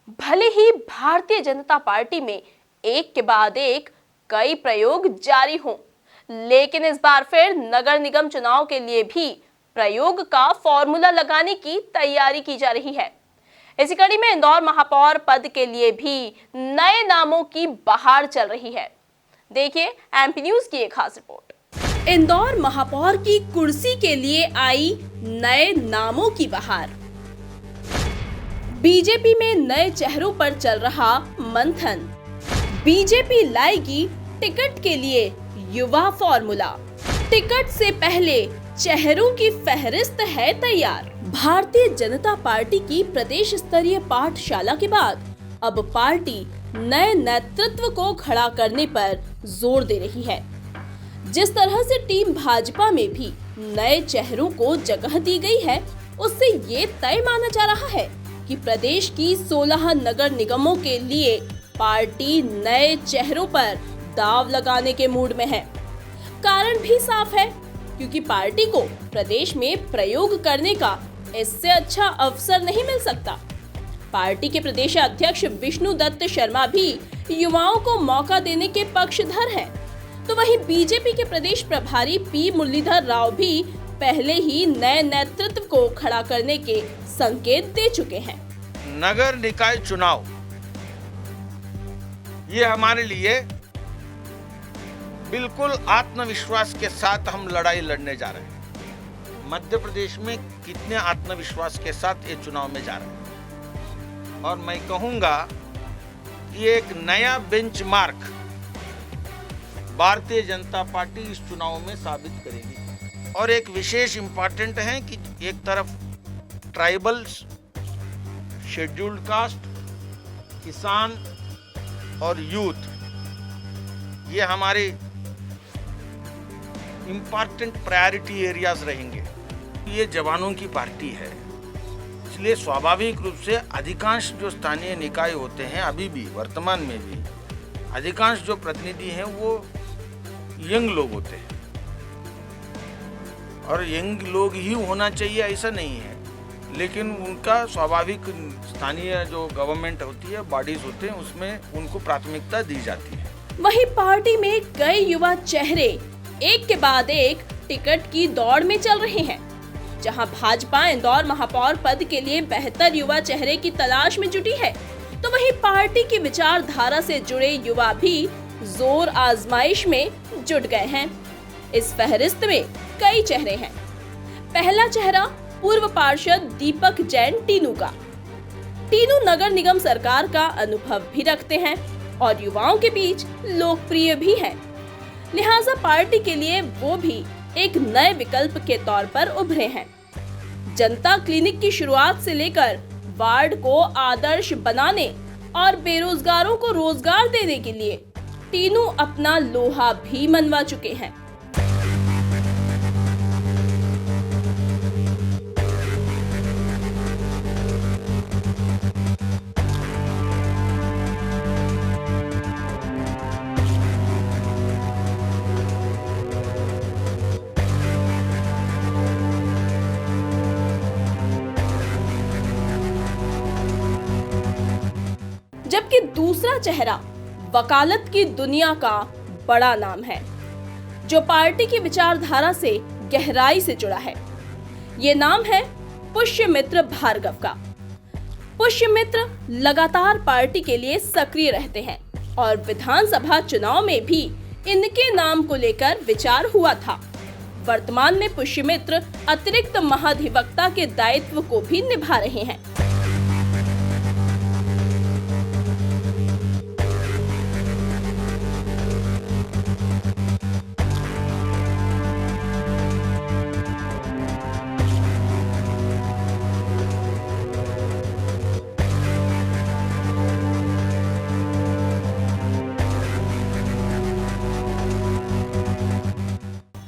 भले ही भारतीय जनता पार्टी में एक के बाद एक कई प्रयोग जारी हों, लेकिन इस बार फिर नगर निगम चुनाव के लिए भी प्रयोग का फॉर्मूला लगाने की तैयारी की जा रही है। इसी कड़ी में इंदौर महापौर पद के लिए भी नए नामों की बहार चल रही है। देखिए एमपी न्यूज की एक खास रिपोर्ट। इंदौर महापौर की कुर्सी के लिए आई नए नामों की बहार। बीजेपी में नए चेहरों पर चल रहा मंथन। बीजेपी लाएगी टिकट के लिए युवा फॉर्मूला। टिकट से पहले चेहरों की फहरिस्त है तैयार। भारतीय जनता पार्टी की प्रदेश स्तरीय पाठशाला के बाद अब पार्टी नए नेतृत्व को खड़ा करने पर जोर दे रही है। जिस तरह से टीम भाजपा में भी नए चेहरों को जगह दी गई है, उससे ये तय माना जा रहा है कि प्रदेश की 16 नगर निगमों के लिए पार्टी नए चेहरों पर दांव लगाने के मूड में है। कारण भी साफ है, क्योंकि पार्टी को प्रदेश में प्रयोग करने का इससे अच्छा अवसर नहीं मिल सकता। पार्टी के प्रदेश अध्यक्ष विष्णु दत्त शर्मा भी युवाओं को मौका देने के पक्षधर हैं, तो वहीं बीजेपी के प्रदेश प्रभारी पी मुरलीधर राव भी पहले ही नए नेतृत्व को खड़ा करने के संकेत दे चुके हैं। नगर निकाय चुनाव ये हमारे लिए बिल्कुल आत्मविश्वास के साथ हम लड़ाई लड़ने जा रहे हैं। मध्य प्रदेश में कितने आत्मविश्वास के साथ ये चुनाव में जा रहे हैं, और मैं कहूंगा ये एक नया बेंचमार्क भारतीय जनता पार्टी इस चुनाव में साबित करेगी। और एक विशेष इंपॉर्टेंट है कि एक तरफ ट्राइबल्स, शेड्यूल्ड कास्ट, किसान और यूथ, ये हमारे इंपॉर्टेंट प्रायोरिटी एरियाज रहेंगे। ये जवानों की पार्टी है, इसलिए स्वाभाविक रूप से अधिकांश जो स्थानीय निकाय होते हैं, अभी भी वर्तमान में भी अधिकांश जो प्रतिनिधि हैं वो यंग लोग होते हैं। और यंग लोग ही होना चाहिए ऐसा नहीं है, लेकिन उनका स्वाभाविक स्थानीय जो गवर्नमेंट होती है, बॉडीज होते हैं, उसमें उनको प्राथमिकता दी जाती है। वहीं पार्टी में कई युवा चेहरे एक के बाद एक टिकट की दौड़ में चल रहे हैं। जहां भाजपा इंदौर महापौर पद के लिए बेहतर युवा चेहरे की तलाश में जुटी है, तो वहीं पार्टी की विचारधारा से जुड़े युवा भी जोर आजमाइश में जुट गए हैं। इस फहरिस्त में कई चेहरे हैं। पहला चेहरा पूर्व पार्षद दीपक जैन टीनू का। टीनू नगर निगम सरकार का अनुभव भी रखते हैं और युवाओं के बीच लोकप्रिय भी है, लिहाजा पार्टी के लिए वो भी एक नए विकल्प के तौर पर उभरे हैं। जनता क्लिनिक की शुरुआत से लेकर वार्ड को आदर्श बनाने और बेरोजगारों को रोजगार देने के लिए टीनू अपना लोहा भी मनवा चुके हैं। जबकि दूसरा चेहरा वकालत की दुनिया का बड़ा नाम है, जो पार्टी की विचारधारा से गहराई से जुड़ा है। ये नाम है पुष्यमित्र भार्गव का। पुष्यमित्र लगातार पार्टी के लिए सक्रिय रहते हैं और विधानसभा चुनाव में भी इनके नाम को लेकर विचार हुआ था। वर्तमान में पुष्यमित्र अतिरिक्त महाधिवक्ता के दायित्व को भी निभा रहे हैं।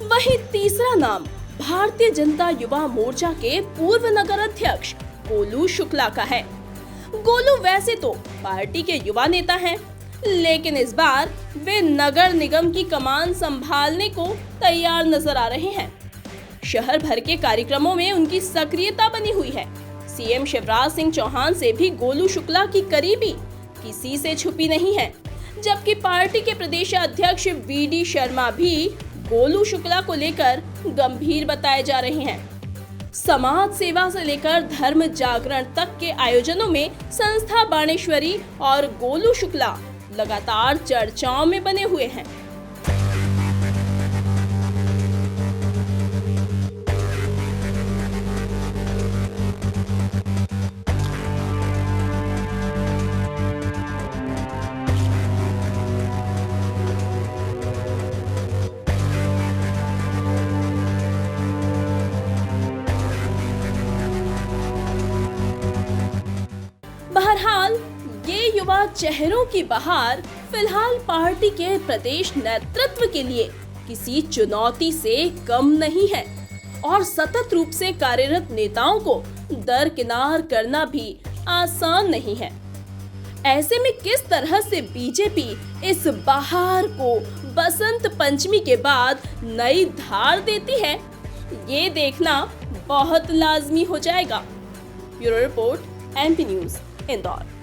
वहीं तीसरा नाम भारतीय जनता युवा मोर्चा के पूर्व नगर अध्यक्ष गोलू शुक्ला का है। गोलू वैसे तो पार्टी के युवा नेता हैं, लेकिन इस बार वे नगर निगम की कमान संभालने को तैयार नजर आ रहे हैं। शहर भर के कार्यक्रमों में उनकी सक्रियता बनी हुई है। सीएम शिवराज सिंह चौहान से भी गोलू शुक्ला की करीबी किसी से छुपी नहीं है, जबकि पार्टी के प्रदेश अध्यक्ष वीडी शर्मा भी गोलू शुक्ला को लेकर गंभीर बताए जा रहे हैं। समाज सेवा से लेकर धर्म जागरण तक के आयोजनों में संस्था बाणेश्वरी और गोलू शुक्ला लगातार चर्चाओं में बने हुए हैं। बहरहाल ये युवा चेहरों की बहार फिलहाल पार्टी के प्रदेश नेतृत्व के लिए किसी चुनौती से कम नहीं है और सतत रूप से कार्यरत नेताओं को दरकिनार करना भी आसान नहीं है। ऐसे में किस तरह से बीजेपी इस बहार को बसंत पंचमी के बाद नई धार देती है, ये देखना बहुत लाजमी हो जाएगा। Bureau report, MP news, Indore.